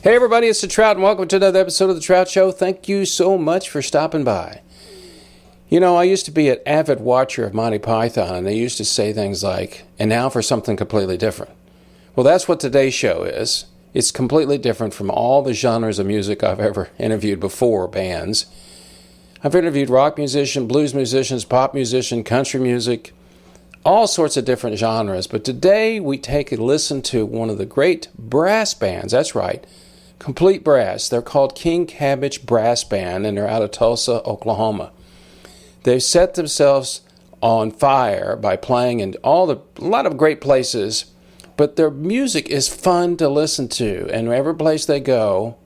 Hey everybody, it's the Trout and welcome to another episode of the Trout Show. Thank you so much for stopping by. You know, I used to be an avid watcher of Monty Python, and they used to say things like, and now for something completely different. Well, that's what today's show is. It's completely different from all the genres of music I've ever interviewed before, bands. I've interviewed rock musicians, blues musicians, pop musicians, country music, all sorts of different genres. But today we take a listen to one of the great brass bands. That's right, complete brass. They're called Cabbage Brass Band, and they're out of Tulsa, Oklahoma. They've set themselves on fire by playing in a lot of great places, but their music is fun to listen to, and every place they go,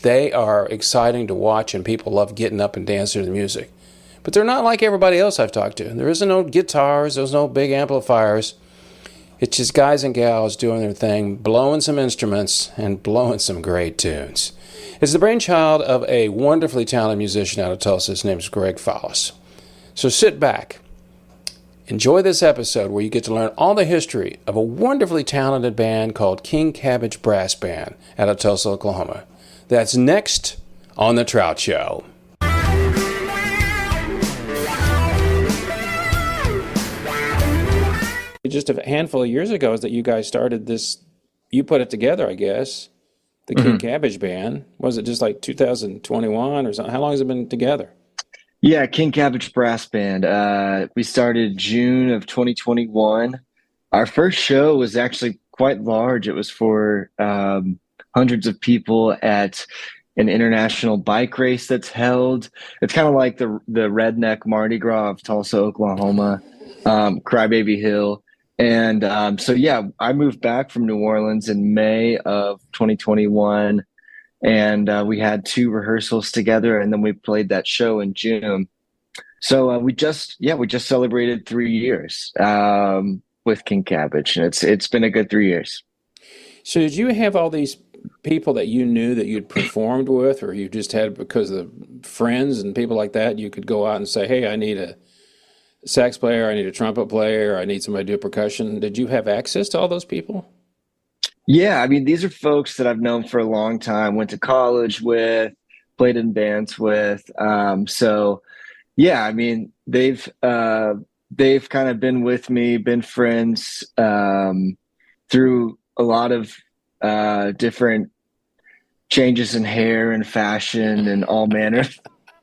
they are exciting to watch, and people love getting up and dancing to the music. But they're not like everybody else I've talked to. There isn't no guitars, there's no big amplifiers. It's just guys and gals doing their thing, blowing some instruments and blowing some great tunes. It's the brainchild of a wonderfully talented musician out of Tulsa. His name is Greg Follis. So sit back, enjoy this episode where you get to learn all the history of a wonderfully talented band called Cabbage Brass Band out of Tulsa, Oklahoma. That's next on The Trout Show. Just a handful of years ago is that you guys started this, you put it together, I guess, the Cabbage Band. Was it just like 2021 or something? How long has it been together? Yeah, Cabbage Brass Band. We started June of 2021. Our first show was actually quite large. It was for hundreds of people at an international bike race that's held. It's kind of like the redneck Mardi Gras of Tulsa, Oklahoma, Crybaby Hill. And so, yeah, I moved back from New Orleans in May of 2021, and we had 2 rehearsals together, and then we played that show in June. So we just celebrated 3 years with King Cabbage, and it's been a good 3 years. So did you have all these people that you knew that you'd performed with, or you just had because of friends and people like that, you could go out and say, hey, I need a sax player, I need a trumpet player, I need somebody to do percussion? Did you have access to all those people? Yeah, I mean, these are folks that I've known for a long time, went to college with, played in bands with. So yeah, I mean, they've kind of been with me, been friends through a lot of different changes in hair and fashion and all manner.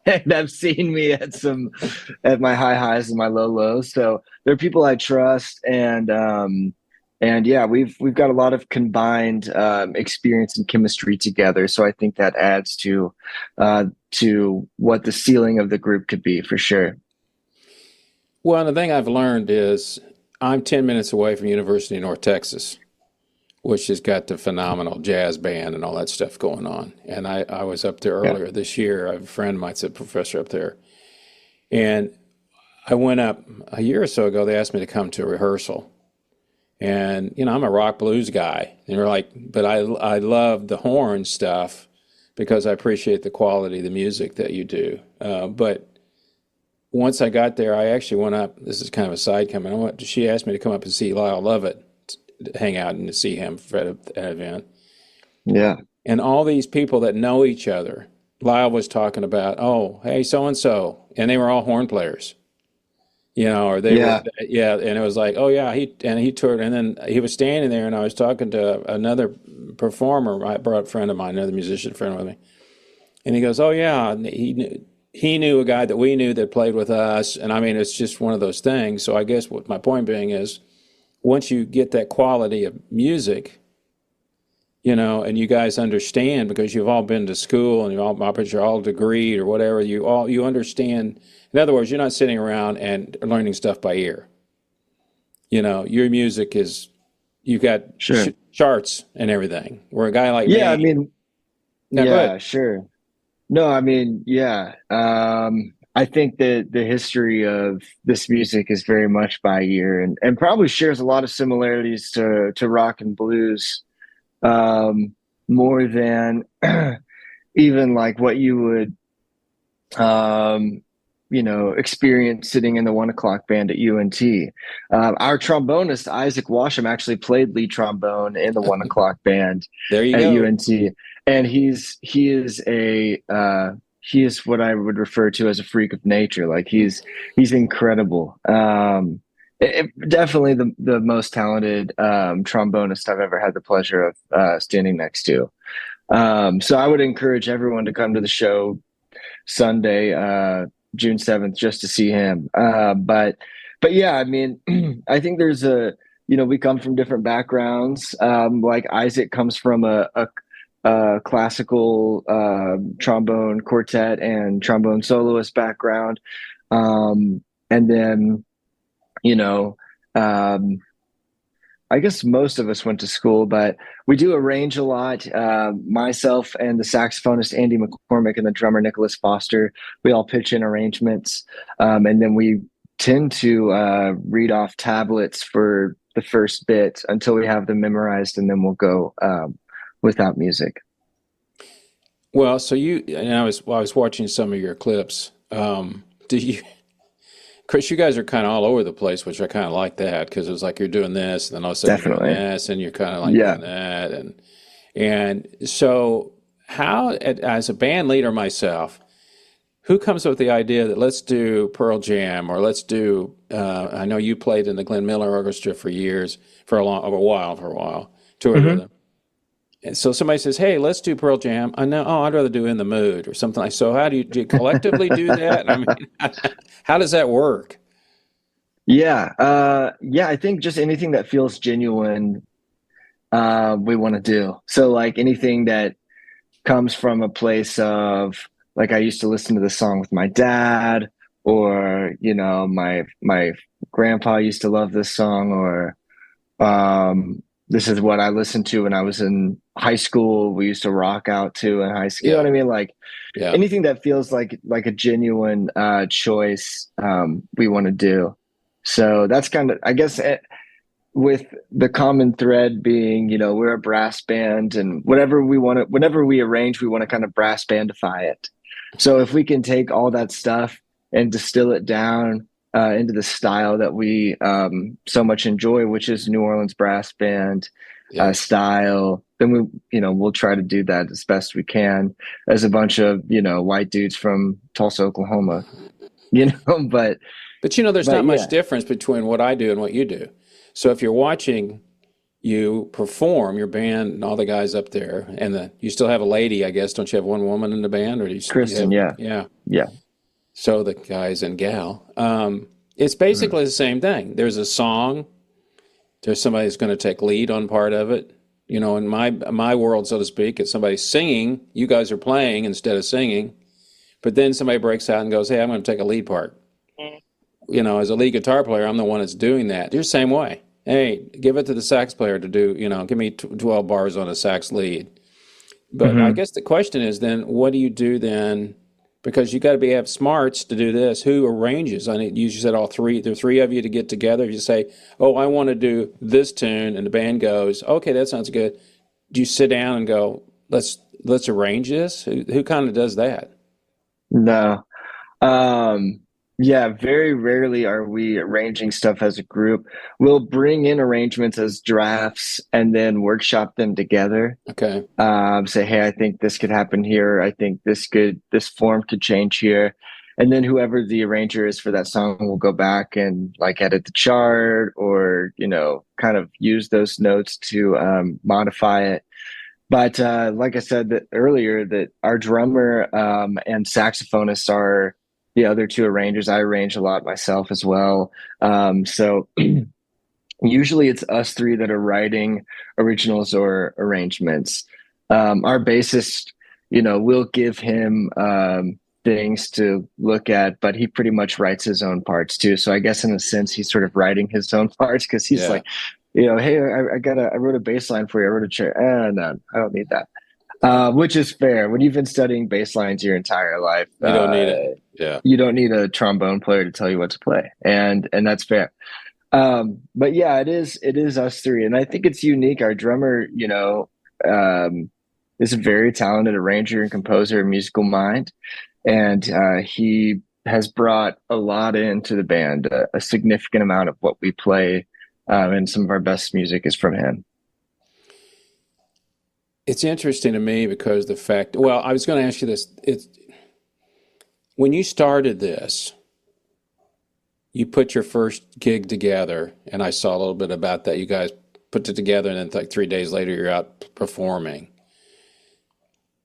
And I've seen me at my high highs and my low lows. So they're people I trust, and yeah, we've got a lot of combined experience and chemistry together. So I think that adds to what the ceiling of the group could be for sure. Well, the thing I've learned is I'm 10 minutes away from University of North Texas, which has got the phenomenal jazz band and all that stuff going on. And I was up there earlier this year. I have a friend of mine's a professor up there. And I went up a year or so ago. They asked me to come to a rehearsal. And, you know, I'm a rock blues guy. And they're like, but I love the horn stuff because I appreciate the quality of the music that you do. But once I got there, I actually went up. This is kind of a side comment. She asked me to come up and see Lyle Lovett, hang out and to see him at an event. Yeah. And all these people that know each other, Lyle was talking about, oh, hey, so-and-so. And they were all horn players. You know, or they were, yeah. And it was like, oh, yeah, he toured. And then he was standing there, and I was talking to another performer. I brought a friend of mine, another musician friend with me. And he goes, oh, yeah, he knew a guy that we knew that played with us. And I mean, it's just one of those things. So I guess what my point being is, once you get that quality of music, you know, and you guys understand because you've all been to school and you're all degreed or whatever, you understand. In other words, you're not sitting around and learning stuff by ear. You know, your music is, you've got charts and everything. Where a guy like me, I mean, sure. No, I mean, I think that the history of this music is very much by ear and probably shares a lot of similarities to rock and blues, more than even like what you would, experience sitting in the 1 o'clock band at UNT. Our trombonist, Isaac Washam, actually played lead trombone in the 1 o'clock band there you at go. UNT. and he is what I would refer to as a freak of nature. Like he's incredible. Definitely the most talented trombonist I've ever had the pleasure of standing next to. So I would encourage everyone to come to the show Sunday, June 7th, just to see him. But yeah, I mean, I think there's we come from different backgrounds. Like Isaac comes from a classical trombone quartet and trombone soloist background. And then, you know, um, I guess most of us went to school, but we do arrange a lot. Myself and the saxophonist Andy McCormick and the drummer Nicholas Foster, we all pitch in arrangements, and then we tend to read off tablets for the first bit until we have them memorized, and then we'll go without music. Well, so and I was watching some of your clips. Do you, Chris, you guys are kind of all over the place, which I kind of like that because it was like you're doing this, and then all of a sudden you're doing Definitely, this, and you're kind of like yeah. doing that, and so how, as a band leader myself, who comes up with the idea that let's do Pearl Jam or let's do? I know you played in the Glenn Miller Orchestra for years, for a while, toured with hmm them. And so somebody says, "Hey, let's do Pearl Jam." I know. Oh, I'd rather do In the Mood or something like. So how do you collectively do that? I mean, how does that work? Yeah, yeah. I think just anything that feels genuine, we want to do. So like anything that comes from a place of like I used to listen to the song with my dad, or my grandpa used to love this song, or this is what I listened to when I was in high school. We used to rock out to in high school. You know what Yeah, I mean? Like yeah. anything that feels like a genuine choice, we want to do. So that's kind of, I guess, with the common thread being, we're a brass band, and whenever we arrange, we want to kind of brass bandify it. So if we can take all that stuff and distill it down into the style that we so much enjoy, which is New Orleans brass band Yeah. style, then we'll try to do that as best we can as a bunch of, white dudes from Tulsa, Oklahoma, but But there's not much yeah. difference between what I do and what you do. So if you're watching you perform, your band and all the guys up there, and you still have a lady, I guess. Don't you have one woman in the band, or do you Kristen, have? yeah. Yeah. Yeah. So the guys and gal, it's Mhm. basically the same thing. There's a song. There's somebody who's going to take lead on part of it. In my world, so to speak, it's somebody singing. You guys are playing instead of singing. But then somebody breaks out and goes, "Hey, I'm going to take a lead part." As a lead guitar player, I'm the one that's doing that. You're the same way. Hey, give it to the sax player to do, give me 12 bars on a sax lead. But I Mhm. guess the question is then, what do you do then? Because you got to have smarts to do this. Who arranges? I mean, you said all three. There are three of you to get together. You say, "Oh, I want to do this tune," and the band goes, "Okay, that sounds good." Do you sit down and go, "Let's arrange this"? Who kind of does that? No. Um, yeah, very rarely are we arranging stuff as a group. We'll bring in arrangements as drafts and then workshop them together. Okay, Say, hey, I think this could happen here. I think this form could change here. And then whoever the arranger is for that song will go back and like edit the chart or, kind of use those notes to modify it. But like I said earlier, that our drummer and saxophonist are the other two arrangers. I arrange a lot myself as well. So usually it's us three that are writing originals or arrangements. Our bassist, we'll give him things to look at, but he pretty much writes his own parts too. So I guess in a sense, he's sort of writing his own parts because he's yeah, like, hey, I wrote a bass line for you. I wrote a chair. No, I don't need that. Which is fair. When you've been studying bass lines your entire life, you don't need it. Yeah. you don't need a trombone player to tell you what to play, and that's fair. But yeah, it is us three, and I think it's unique. Our drummer, um, is a very talented arranger and composer, and musical mind, and he has brought a lot into the band. A significant amount of what we play, and some of our best music is from him. It's interesting to me because the fact, well, I was going to ask you this. When you started this, you put your first gig together, and I saw a little bit about that. You guys put it together, and then like 3 days later, you're out performing.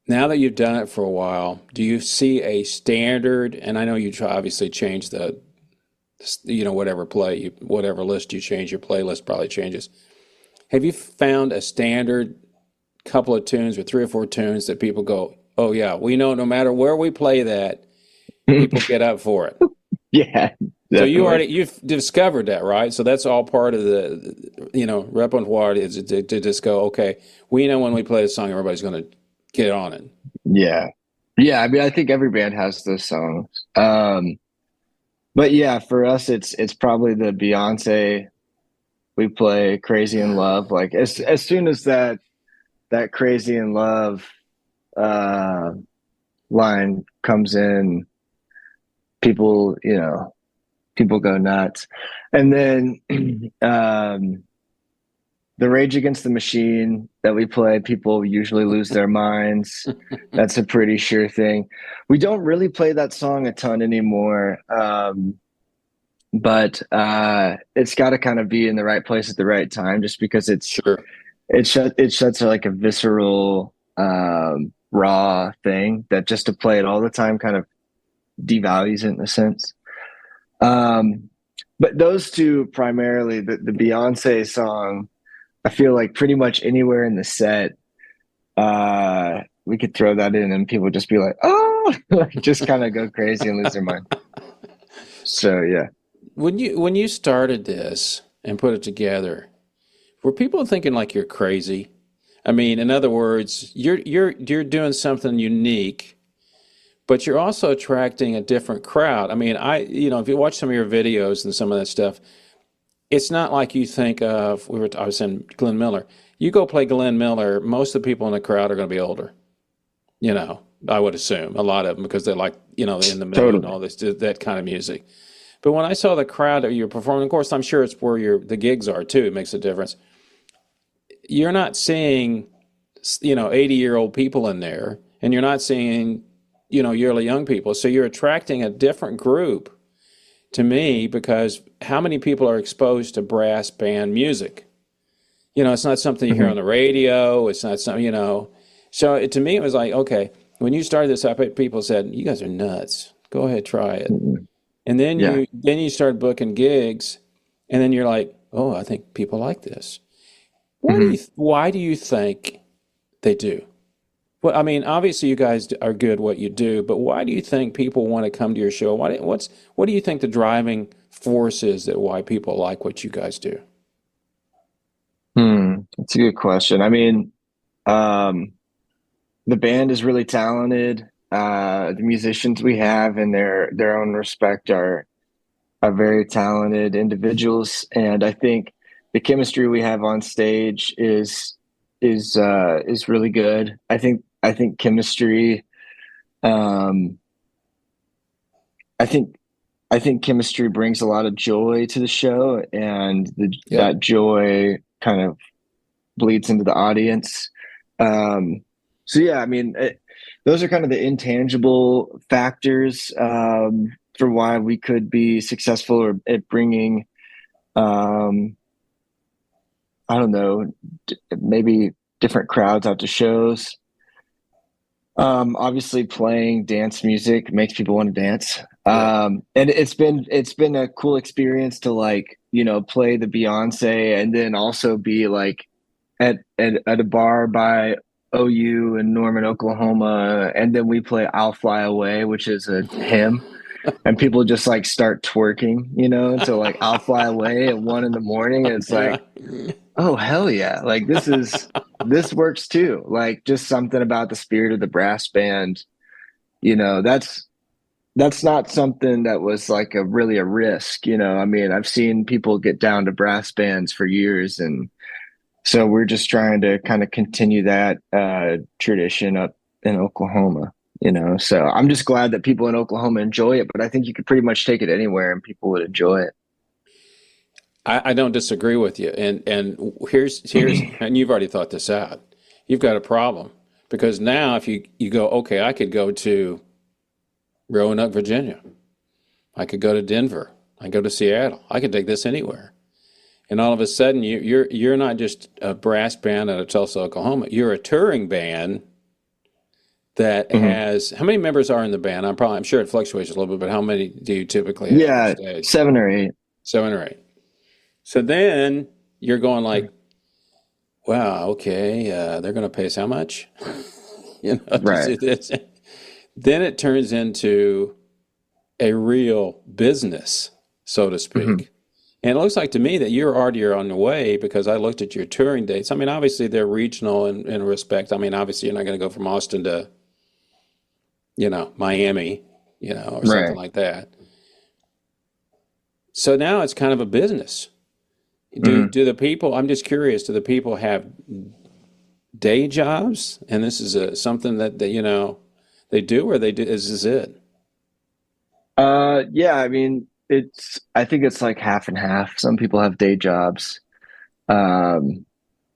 Now that you've done it for a while, do you see a standard? And I know you obviously change whatever list you change, your playlist probably changes. Have you found a standard couple of tunes or three or four tunes that people go, oh yeah, we know no matter where we play that, people get up for it. Yeah, So definitely. you've discovered that, right? So that's all part of the, repertoire is to just go, okay, we know when we play a song, everybody's going to get on it. Yeah. Yeah, I mean, I think every band has those songs. But yeah, for us it's probably the Beyoncé. We play Crazy in Love. Like as soon as that Crazy in Love uh line comes in, people, people go nuts. And then the Rage Against the Machine that we play, people usually lose their minds. That's a pretty sure thing. We don't really play that song a ton anymore. But it's got to kind of be in the right place at the right time, just because Sure. it shuts like a visceral, raw thing that just to play it all the time kind of devalues it in a sense. Um, but those two primarily, the Beyonce song, I feel like pretty much anywhere in the set, we could throw that in and people would just be like, oh, like just kind of go crazy and lose their mind. So yeah. When you started this and put it together, were people thinking like you're crazy? I mean, in other words, you're doing something unique, but you're also attracting a different crowd. I mean, if you watch some of your videos and some of that stuff, it's not like you think of, I was saying Glenn Miller. You go play Glenn Miller, most of the people in the crowd are going to be older. I would assume a lot of them because they're like, in the mood and Totally. all this, that kind of music. But when I saw the crowd that you're performing, of course, I'm sure it's where the gigs are too. It makes a difference. You're not seeing, 80-year-old people in there, and you're not seeing, yearly young people. So you're attracting a different group to me because how many people are exposed to brass band music? It's not something you hear on Hmm. the radio. It's not something. So to me, it was like, okay, when you started this up, people said, "You guys are nuts. Go ahead, try it." Hmm. And then Yeah. you start booking gigs, and then you're like, "Oh, I think people like this." Hmm. Why do you think they do? Well, I mean, obviously you guys are good what you do, but why do you think people want to come to your show? What do you think the driving force is that why people like what you guys do? That's a good question. I mean, um, the band is really talented. The musicians we have in their own respect are very talented individuals, and I think the chemistry we have on stage is really good. I think chemistry. Um, I think I think chemistry brings a lot of joy to the show, and Yep. that joy kind of bleeds into the audience. Um, so yeah, I mean, those are kind of the intangible factors, for why we could be successful or at bringing, um, I don't know, maybe different crowds out to shows. Obviously playing dance music makes people want to dance. Yeah. And it's been a cool experience to like, play the Beyonce and then also be like at a bar by OU in Norman, Oklahoma, and then we play I'll Fly Away, which is a hymn, and people just like start twerking, to like I'll Fly Away at 1 in the morning, and it's Yeah. like, oh hell yeah, like this works too. Like just something about the spirit of the brass band, that's not something that was like a really a risk, I mean, I've seen people get down to brass bands for years, and so we're just trying to kind of continue that tradition up in Oklahoma, so I'm just glad that people in Oklahoma enjoy it, but I think you could pretty much take it anywhere and people would enjoy it. I don't disagree with you. And here's and you've already thought this out. you've got a problem. Because now if you go, okay, I could go to Roanoke, Virginia. I could go to Denver. I could go to Seattle. I could take this anywhere. And all of a sudden, you're not just a brass band out of Tulsa, Oklahoma. You're a touring band that Hmm. has, how many members are in the band? I'm sure it fluctuates a little bit, but how many do you typically have on Yeah, stage? 7 or 8. 7 or 8. So then you're going like, wow, okay, they're going to pay us how much? To Right. see this. Then it turns into a real business, so to Hmm. speak. And it looks like to me that you're already on the way because I looked at your touring dates. I mean, obviously they're regional in respect. I mean, obviously you're not going to go from Austin to, Miami, or something Right. like that. So now it's kind of a business. Do Hmm. do the people, I'm just curious, do the people have day jobs? And this is something that they do, or is this it? Yeah, I mean, I think it's like half and half. Some people have day jobs. Um,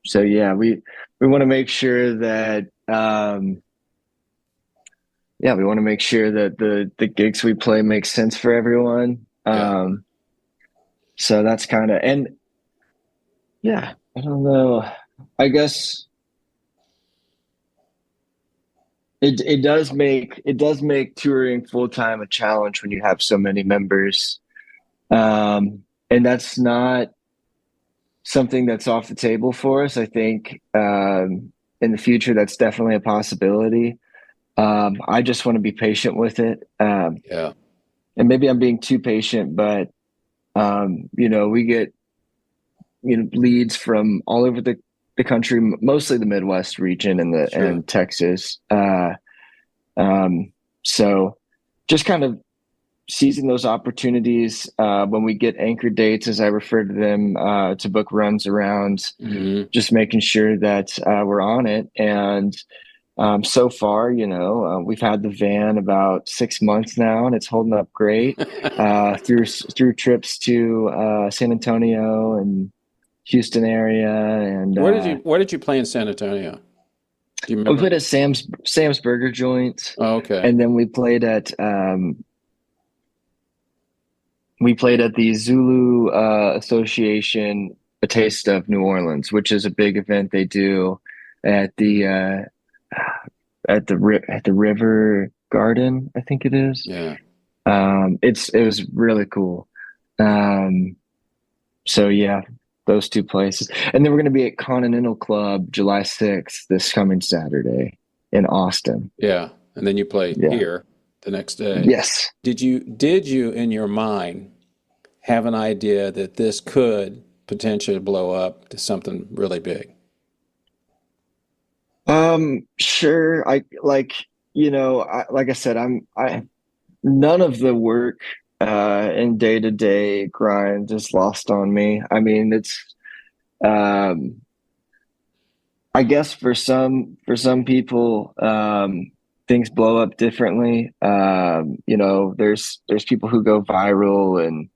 so yeah, we want to make sure that yeah, we want to make sure that the gigs we play make sense for everyone. Yeah. So that's kind of, and yeah, I don't know. I guess it does make touring full time a challenge when you have so many members. And that's not something that's off the table for us. I think in the future that's definitely a possibility. I just want to be patient with it. Yeah. And maybe I'm being too patient, but we get leads from all over the country, mostly the Midwest region Sure. and Texas. Um, so just kind of seizing those opportunities when we get anchor dates, as I refer to them, to book runs around, Hmm. just making sure that we're on it. And so far, we've had the van about 6 months now, and it's holding up great through trips to San Antonio and Houston area, and Where did you play in San Antonio? Do you we remember? played at Sam's Burger Joint, Oh, okay. and then we played at the Zulu Association, A Taste of New Orleans, which is a big event they do at the River Garden, I think it is. Yeah. It was really cool. Um, so yeah, those two places, and then we're going to be at Continental Club July 6th this coming Saturday in Austin. Yeah. And then you play Yeah. here the next day. Yes. Did you in your mind have an idea that this could potentially blow up to something really big? Sure. Like I said, none of the work and day-to-day grind is lost on me. I mean, it's um I guess for some people things blow up differently. There's people who go viral and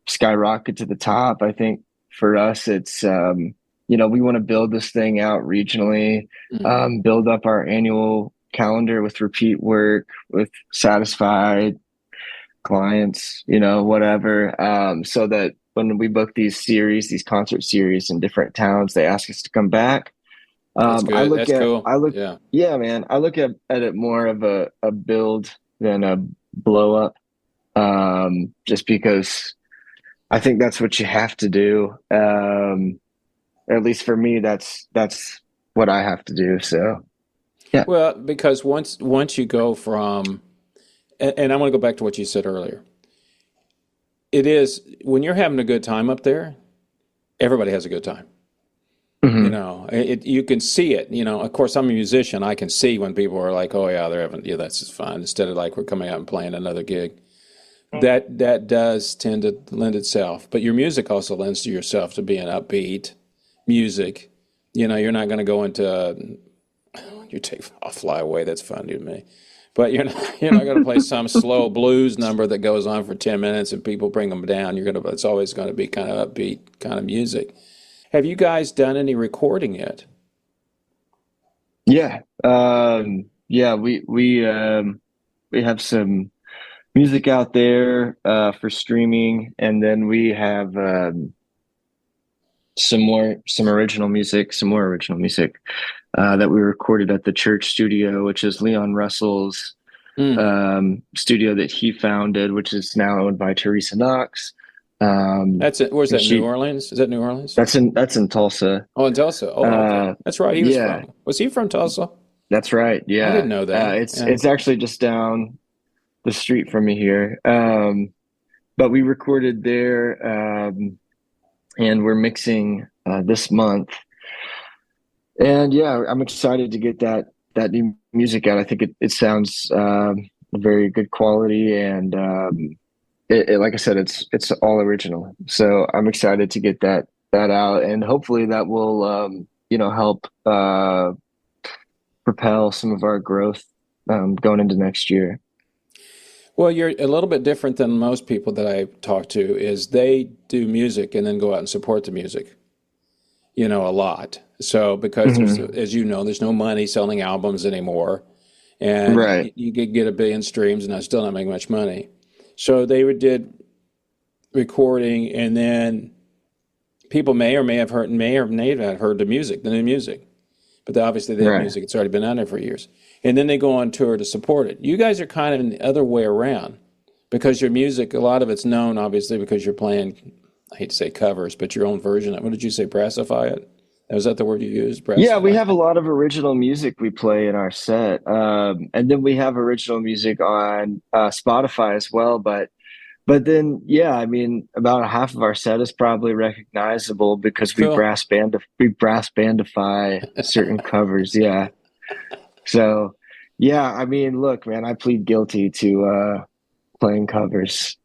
skyrocket to the top. I think for us it's we want to build this thing out regionally, Hmm. build up our annual calendar with repeat work, with satisfied clients, whatever. So that when we book these concert series in different towns, they ask us to come back. That's good. That's cool. Yeah. Yeah, man, I look at it more of a build than a blow up. Just because I think that's what you have to do. At least for me, that's what I have to do. So yeah. Well, because once you go from, and I want to go back to what you said earlier. It is when you're having a good time up there, everybody has a good time. Hmm. You can see it. Of course, I'm a musician. I can see when people are like, "Oh yeah, they're having, yeah, that's just fine." Instead of like we're coming out and playing another gig. That does tend to lend itself, but your music also lends to yourself to being upbeat music. You're not going to go into you take I'll fly away. That's funny to me, but you're not going to play some slow blues number that goes on for 10 minutes and people bring them down. It's always going to be kind of upbeat kind of music. Have you guys done any recording yet? Yeah. Yeah, we have some music out there for streaming, and then we have some more original music that we recorded at the church studio, which is Leon Russell's Mm. studio that he founded, which is now owned by Teresa Knox. That's it. Where's And that? New she Orleans? Is that New Orleans? that's in Tulsa. Oh, in Tulsa. Oh, okay. Uh, That's right. He was yeah, from. Was he from Tulsa? that's right. I Yeah, didn't know that. Yeah. it's actually just down the street from me here. But we recorded there, and we're mixing this month. And yeah, I'm excited to get that new music out. I think it sounds very good quality, and like I said, it's all original. So I'm excited to get that out, and hopefully that will help propel some of our growth going into next year. Well, you're a little bit different than most people that I talk to, is they do music and then go out and support the music, a lot. So because there's, Hmm. as you know, there's no money selling albums anymore, and Right. you could get a billion streams and I still not make much money. So they did recording, and then people may or may have heard the new music, but obviously they have Right. music that's already been on there for years, and then they go on tour to support it. You guys are kind of in the other way around because your music, a lot of it's known, obviously, because you're playing. I hate to say covers, but your own version. What did you say? Brassify it. Was that the word you used? Yeah, we Brassify. have a lot of original music we play in our set. And then we have original music on Spotify as well. But then, yeah, I mean, about half of our set is probably recognizable because Cool. we brass bandify certain covers. Yeah. So, yeah, I mean, look, man, I plead guilty to playing covers.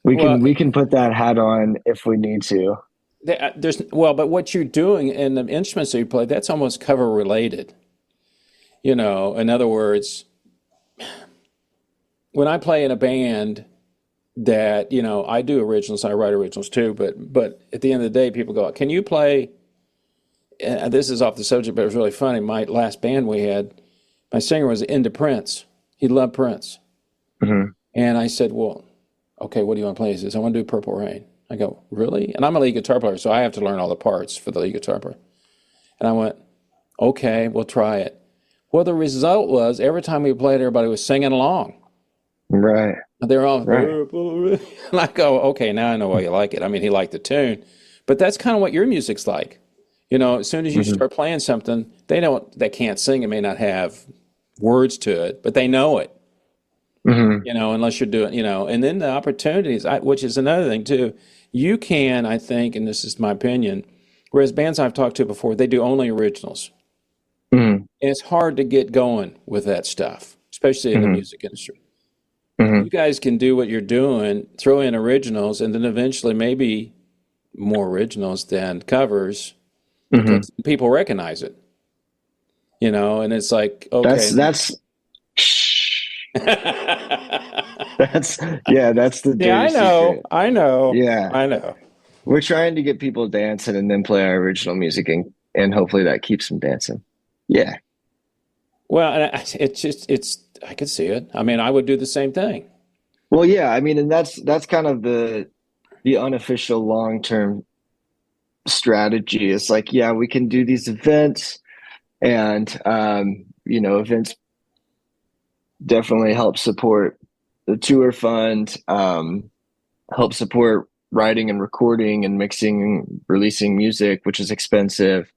Well, We can put that hat on if we need to. but what you're doing and the instruments that you play, that's almost cover related. In other words, when I play in a band that, I do originals, I write originals too, but at the end of the day, people go, "Can you play?" And this is off the subject, but it was really funny. My last band we had, my singer was into Prince. He loved Prince. Hmm. And I said, "Well, okay, what do you want to play?" He says, "I want to do Purple Rain." I go, "Really?" And I'm a lead guitar player, so I have to learn all the parts for the lead guitar player. And I went, "Okay, we'll try it." Well, the result was every time we played, everybody was singing along. Right. They're all, Right. and I go, "Okay, now I know why you like it." I mean, he liked the tune, but that's kind of what your music's like. As soon as you Hmm. start playing something, they can't sing, it may not have words to it, but they know it. Hmm. Unless you're doing, and then the opportunities, which is another thing too. You can, I think, and this is my opinion, whereas bands I've talked to before, they do only originals. Hmm. And it's hard to get going with that stuff, especially in the Hmm. music industry. Hmm. You guys can do what you're doing, throw in originals, and then eventually maybe more originals than covers Hmm. because people recognize it, and it's like, That's okay. that's that's yeah, that's the Yeah, dirty I know, secret. I know, Yeah. I know. We're trying to get people dancing and then play our original music and hopefully that keeps them dancing. Yeah. Well, and I could see it. I mean, I would do the same thing. Well, yeah, I mean, and that's kind of the unofficial long-term strategy. It's like, yeah, we can do these events and events definitely help support the tour fund, help support writing and recording and mixing, releasing music, which is expensive.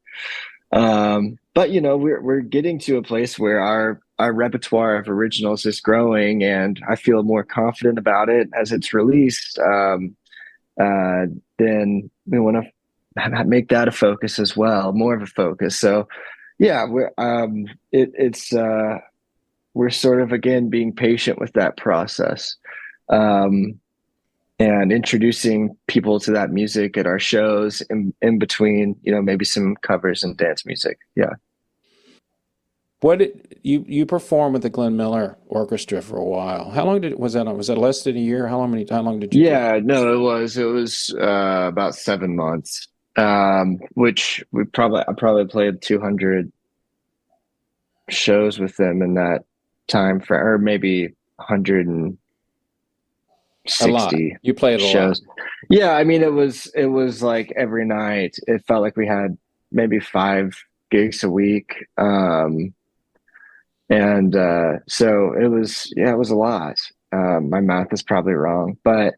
But we're getting to a place where our repertoire of originals is growing, and I feel more confident about it as it's released. Uh, then we want to make that a focus as well, more of a focus. So yeah, it's we're sort of again being patient with that process. Um, and introducing people to that music at our shows in between, maybe some covers and dance music. Yeah. What did you performed with the Glenn Miller Orchestra for a while? How long did was that on? Was that less than a year? How long did you do? Yeah, no, it was about 7 months. Which I probably played 200 shows with them in that time for, or maybe 160 A lot. You play it a lot. shows. Yeah, I mean it was like every night. It felt like we had maybe 5 gigs a week. And so it was, yeah, it was a lot. My math is probably wrong, but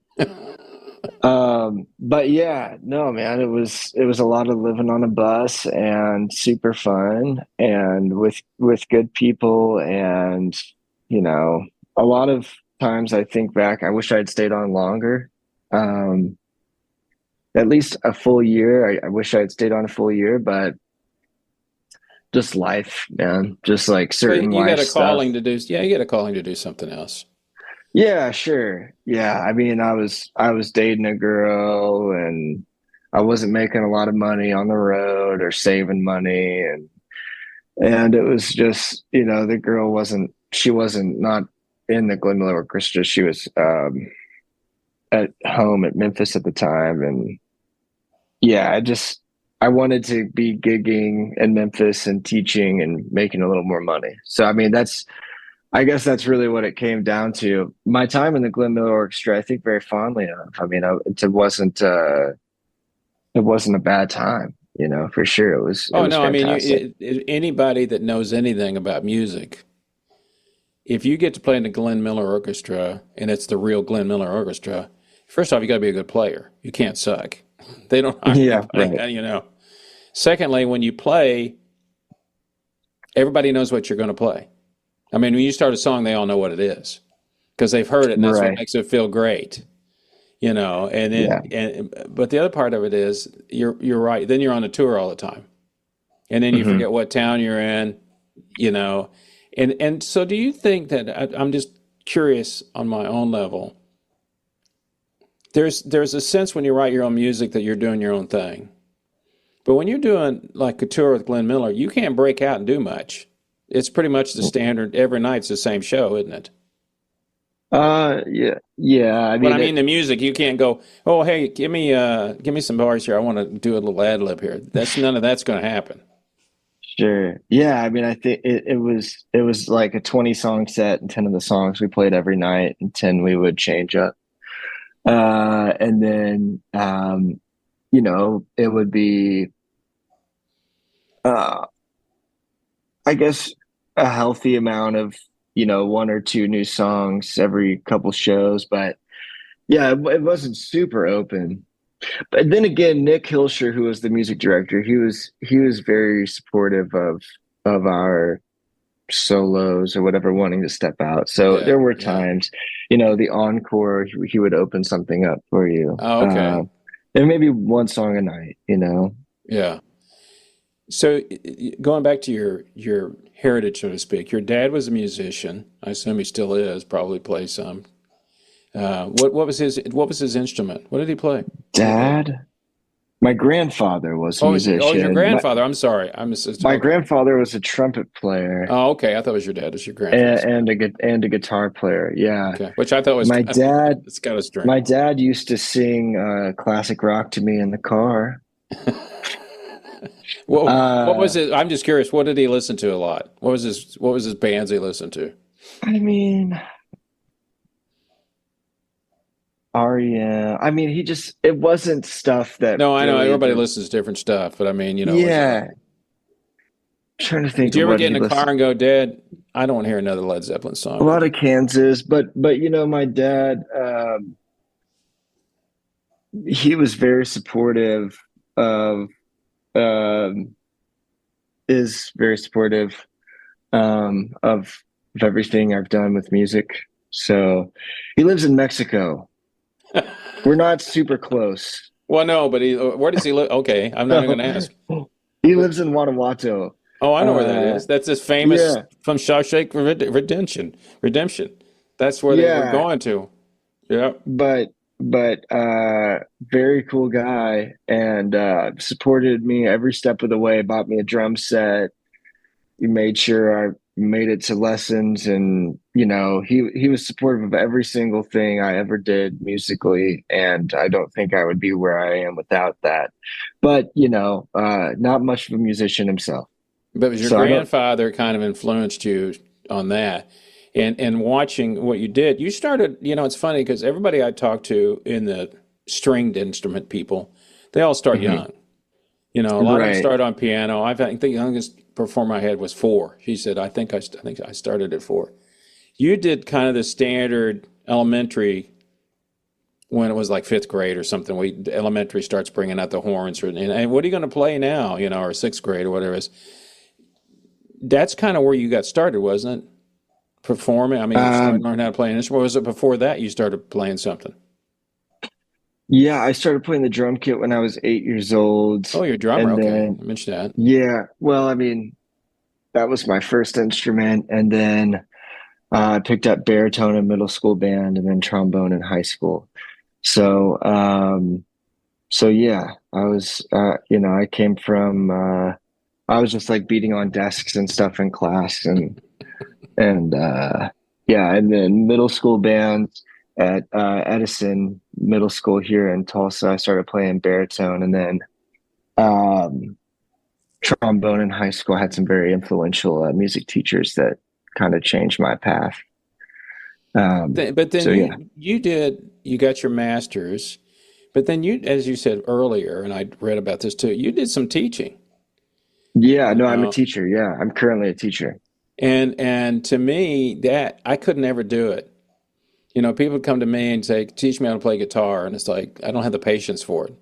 yeah, no, man, it was a lot of living on a bus and super fun and with good people and you know, a lot of times I think back, I wish I had stayed on longer. Um, at least a full year. I wish I had stayed on a full year, but just life, man. Just like Well, certain you got life a stuff. calling to do, yeah, you got a calling to do something else. Yeah, sure. Yeah, I mean, I was dating a girl and I wasn't making a lot of money on the road or saving money and it was just, the girl wasn't she wasn't not in the Glenn Miller Orchestra. She was at home at Memphis at the time and yeah, I wanted to be gigging in Memphis and teaching and making a little more money. So I mean, I guess that's really what it came down to. My time in the Glenn Miller Orchestra, I think very fondly of. I mean, it wasn't a bad time, for sure. It Oh was no, I mean, fantastic. anybody that knows anything about music, if you get to play in the Glenn Miller Orchestra and it's the real Glenn Miller Orchestra, first off, you got to be a good player. You can't suck. They don't hire Yeah, anybody, right. Secondly, when you play, everybody knows what you're going to play. I mean, when you start a song, they all know what it is because they've heard it, and that's what Right. makes it feel great. And Yeah. but the other part of it is you're right. Then you're on a tour all the time, and then you Hmm. forget what town you're in, you know, and so do you think that I'm just curious on my own level? There's a sense when you write your own music that you're doing your own thing, but when you're doing like a tour with Glenn Miller, you can't break out and do much. It's pretty much the standard. Every night's the same show, isn't it? Yeah, yeah. I But mean, I mean the music, you can't go, oh hey, give me some bars here. I want to do a little ad lib here. That's none of that's going to happen. sure. Yeah, I mean, I think it was like a 20 song set, and 10 of the songs we played every night, and 10 we would change up. And then it would be uh I guess a healthy amount of, one or two new songs every couple shows, but yeah, it wasn't super open. But then again, Nick Hilscher, who was the music director, he was very supportive of our solos or whatever, wanting to step out. So Yeah, there were yeah. times, the encore, he would open something up for you. Oh, okay. And maybe one song a night. Yeah. So going back to your heritage, so to speak, your dad was a musician. I assume he still is. Probably plays some. What was his instrument? What did he play? Your dad. Dad, my grandfather was a Oh, it's your musician. My grandfather. I'm sorry. I'm just, my okay. grandfather was a trumpet player Oh, okay. I thought it was your dad. It's your grandfather. and a guitar player. Yeah. Okay, which I thought was My kind of, dad it's kind of strange. my dad used to sing classic rock to me in the car. Well, what Uh was it? I'm just curious. What did he listen to a lot? What was his bands he listened to? I mean, REM. I mean, it wasn't stuff that No, I know really everybody the listens to different stuff, but I mean, was it like? yeah. Trying to Did think you of ever what get he in a car listened. and go, Dad, I don't want to hear another Led Zeppelin A song lot today? of Kansas, but my dad, he was very supportive of um is very supportive of everything I've done with music. So he lives in Mexico. We're not super close. Well, no, but where does he live? Okay, I'm not even going to ask. He But lives in Guanajuato. oh, I know where that Uh, is. That's this famous yeah, from Shawshank Redemption. Redemption. That's where they were yeah, going to. Yeah. but very cool guy and supported me every step of the way. Bought me a drum set. He made sure I made it to lessons, and he was supportive of every single thing I ever did musically, and I don't think I would be where I am without that. But not much of a musician himself. But was your So I don't. grandfather kind of influenced you on that? And watching what you did, you started, it's funny because everybody I talk to in the stringed instrument people, they all start Mhm. young. A lot of them Right. start on piano. I think the youngest performer I had was 4. She said, I think I started at 4. You did kind of the standard elementary when it was like 5th grade or something. Elementary starts bringing out the horns, and what are you going to play now? Or 6th grade or whatever it is. That's kind of where you got started, wasn't it? Performing. I mean, starting Um, to learn how to play an instrument. Or was it before that you started playing something? yeah, I started playing the drum kit when I was 8 years old. Oh, you're a drummer. And Okay, then, I mentioned that. yeah, well, I mean, that was my first instrument. And then I picked up baritone in middle school band and then trombone in high school. So, so yeah, I came from, I was just like beating on desks and stuff in class and yeah, and then middle school bands at Edison Middle School here in Tulsa. I started playing baritone, and then um, trombone in high school. I had some very influential music teachers that kind of changed my path. But then So yeah, you got your master's, but then as you said earlier, and I read about this too, you did some teaching, yeah. you No, I'm a know, teacher. Yeah, I'm currently a teacher. and to me that I could never do it. People would come to me and say, "Teach me how to play guitar," and it's like I don't have the patience for it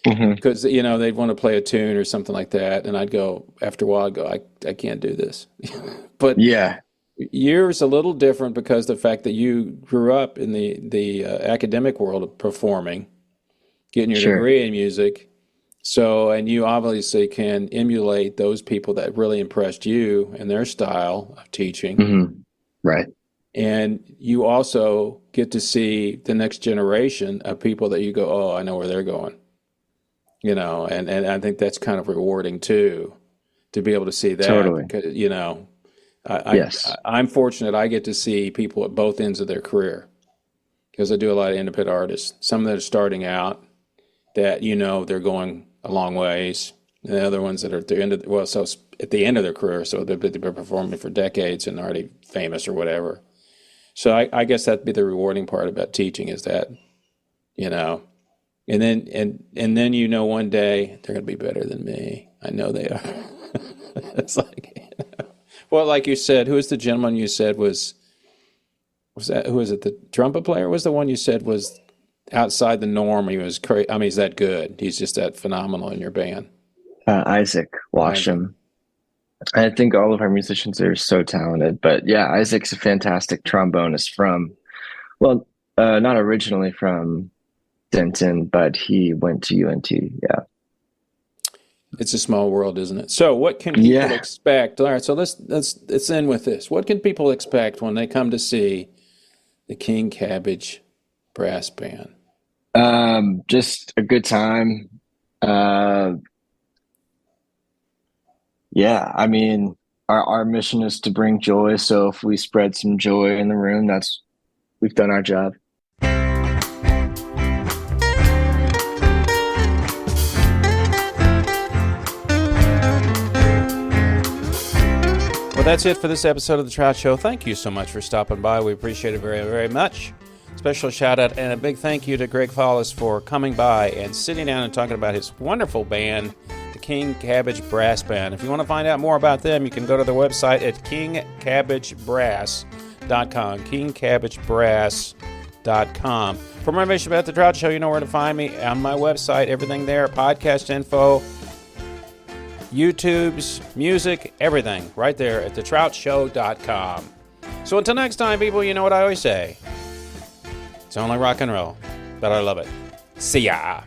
Hmm. because they'd want to play a tune or something like that, and I'd go after a while, I'd go, I can't do this. But Yeah, yours a little different because the fact that you grew up in the academic world of performing, getting your sure. degree in music. So, and you obviously can emulate those people that really impressed you and their style of teaching. Hmm. Right. And you also get to see the next generation of people that you go, oh, I know where they're going, and I think that's kind of rewarding too, to be able to see that Totally. because, Yes. I'm fortunate I get to see people at both ends of their career because I do a lot of independent artists. Some that are starting out that they're going a long ways, and the other ones that are at the end of so at the end of their career, so they've been performing for decades and already famous or whatever. So I guess that'd be the rewarding part about teaching is that you know, and then one day they're gonna be better than me. I know they are. It's like, well, like you said, who was the gentleman you said was that who was it? The trumpet player was the one you said was outside the norm. He was crazy. I mean, he's that good. He's just that phenomenal in your band. Isaac Isaac. Washam. I think all of our musicians are so talented, but yeah, Isaac's a fantastic trombonist well, not originally from Denton, but he went to UNT. Yeah. It's a small world, isn't it? So, what can people Yeah. expect? All right, so let's end with this. What can people expect when they come to see the King Cabbage Brass Band? Just a good time. Uh, yeah, I mean, our mission is to bring joy. So if we spread some joy in the room, we've done our job. Well, that's it for this episode of The Trout Show. Thank you so much for stopping by. We appreciate it very, very much. Special shout out and a big thank you to Greg Follis for coming by and sitting down and talking about his wonderful band, the King Cabbage Brass Band. If you want to find out more about them, you can go to their website at kingcabbagebrass.com. kingcabbagebrass.com. For more information about The Trout Show, you know where to find me on my website. Everything there, podcast info, YouTube's, music, everything right there at thetroutshow.com. So until next time, people, you know what I always say. It's only rock and roll, but I love it. See ya.